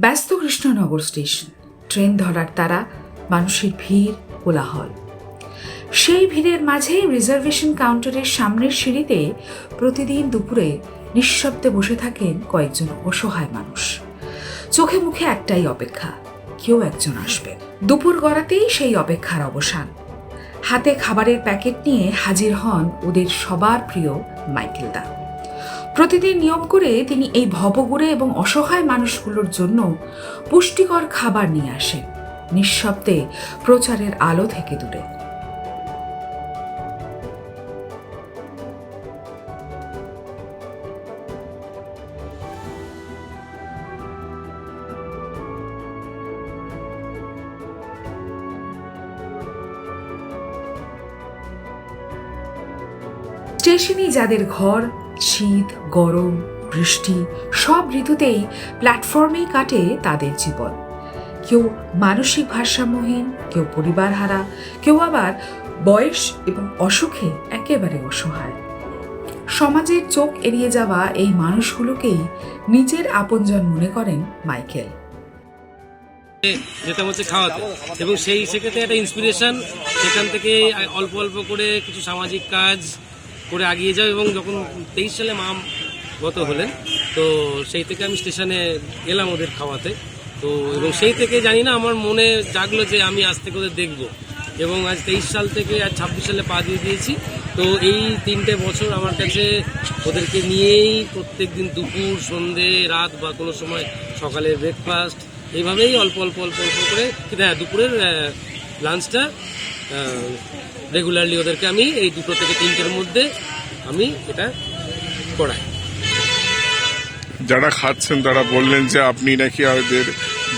ব্যস্ত Krishnanagar station, train ধরার তারা, মানুষের ভিড়, কোলাহল। সেই ভিড়ের মাঝে রিজার্ভেশন কাউন্টারের সামনের সিঁড়িতে প্রতিদিন দুপুরে নিঃশব্দে বসে থাকেন কয়েকজন অসহায় মানুষ। চোখে মুখে একটাই অপেক্ষা, কেউ একজন আসবেন। দুপুর গড়াতেই সেই অপেক্ষার অবসান। হাতে খাবারের প্যাকেট নিয়ে হাজির হন ওদের সবার প্রিয় মাইকেল দা। প্রতিদিন নিয়ম করে তিনি এই ভবঘুরে এবং অসহায় মানুষগুলোর জন্য পুষ্টিকর খাবার নিয়ে আসেন, নিঃশব্দে, প্রচারের আলো থেকে দূরে। স্টেশনই যাদের ঘর, শীত, গরম, বৃষ্টি সব ঋতুতেই প্ল্যাটফর্মেই কাটে তাদের জীবন। কেউ মানসিক ভারসাম্যহীন, কেউ পরিবারহারা, কেউ আবার বয়স এবং অসুখে একেবারে অসহায়। সমাজের চোখ এড়িয়ে যাওয়া এই মানুষগুলোকেই নিজের আপনজন মনে করেন মাইকেল। যেতাম হচ্ছে খাওয়াতে, এবং সেক্ষেত্রে একটা ইন্সপিরেশন, সেখান থেকে অল্প অল্প করে কিছু সামাজিক কাজ করে এগিয়ে যাও। এবং যখন 23 সালে মা গত হলেন, তো সেই থেকে আমি স্টেশনে এলাম ওদের খাওয়াতে। তো এবং সেই থেকে জানি না আমার মনে জাগলো যে আমি আজ থেকে ওদের দেখবো। এবং আজ 23 সাল থেকে আজ 26 সালে পা দিয়ে দিয়েছি। তো এই 3টে বছর আমার কাছে ওদেরকে নিয়েই প্রত্যেক দিন দুপুর, সন্ধে, রাত বা কোনো সময় সকালের ব্রেকফাস্ট, এইভাবেই অল্প অল্প অল্প অল্প করে, হ্যাঁ, দুপুরের লাঞ্চটা রেগুলারলি ওদেরকে আমি এই 2 থেকে 3টের মধ্যে আমি এটা করাই। যারা খাচ্ছেন তারা বললেন যে আপনি নাকি ওদের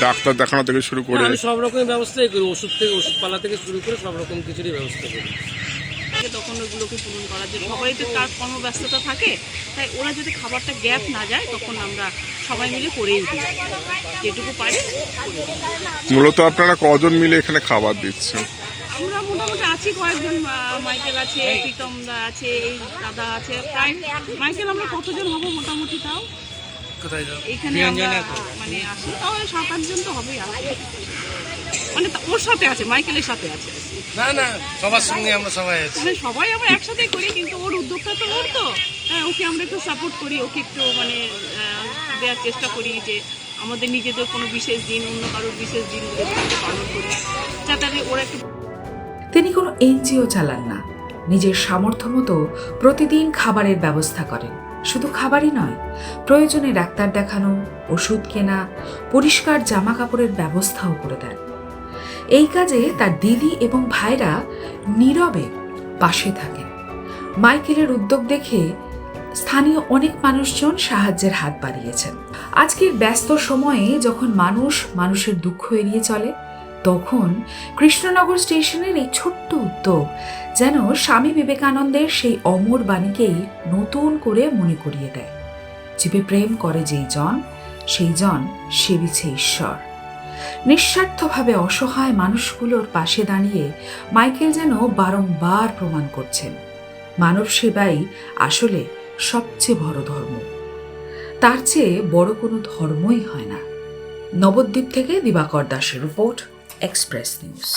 ডাক্তার দেখানো থেকে শুরু করে আমি সব রকমের ব্যবস্থাই করি, ওষুধপালা থেকে শুরু করে সব রকম কিছুরই ব্যবস্থা করি। তখন ওগুলোকে পূরণ করার জন্য সবাই তো তার কর্মব্যস্ততা থাকে, তাই ওরা যদি খাবারটা গ্যাপ না যায় তখন আমরা সবাই মিলে করেই দিই, যেটুকু পারি। মূলত আপনারা কজন মিলে এখানে খাবার দিচ্ছেন? আমরা মোটামুটি আছি কয়েকজন, মাইকেল আছে, প্রীতম দা আছে, এই দাদা আছে, প্রায় মাইকেল আমরা কতজন হবো মোটামুটি তাও এখানে আমরা মানে আসি তাহলে 7-8 জন তো হবেই। মানে ওর সাথে আছে, মাইকেলের সাথে আছে, না সবার সঙ্গে আমরা সবাই আছি, মানে সবাই আমরা একসাথেই করি। কিন্তু ওর উদ্যোগটা তো ওর, তো ওকে আমরা একটু সাপোর্ট করি, ওকে একটু মানে দেওয়ার চেষ্টা করি যে আমাদের নিজেদের কোনো বিশেষ দিন অন্য কারোর বিশেষ দিন পালন করি, যাতে ওরা একটু। তিনি কোনো এনজিও চালান না, নিজের সামর্থ্য মতো প্রতিদিন খাবারের ব্যবস্থা করেন। শুধু খাবারই নয়, প্রয়োজনে ডাক্তার দেখানো, ওষুধ কেনা, পরিষ্কার জামা কাপড়ের ব্যবস্থাও করে দেন। এই কাজে তার দিদি এবং ভাইরা নীরবে পাশে থাকেন। মাইকেলের উদ্যোগ দেখে স্থানীয় অনেক মানুষজন সাহায্যের হাত বাড়িয়েছেন। আজকের ব্যস্ত সময়ে যখন মানুষের দুঃখ এড়িয়ে চলে, তখন কৃষ্ণনগর স্টেশনের এই ছোট্ট উদ্যোগ যেন স্বামী বিবেকানন্দের সেই অমর বাণীকেই নতুন করে মনে করিয়ে দেয়, জীবে প্রেম করে যেই জন, সেই জন সেবিছে ঈশ্বর। নিঃস্বার্থভাবে অসহায় মানুষগুলোর পাশে দাঁড়িয়ে মাইকেল যেন বারংবার প্রমাণ করছেন, মানব সেবাই আসলে সবচেয়ে বড় ধর্ম। তার চেয়ে বড় কোনো ধর্মই হয় না। নবদ্বীপ থেকে দিবাকর দাসের রিপোর্ট, এক্সপ্রেস নিউজ।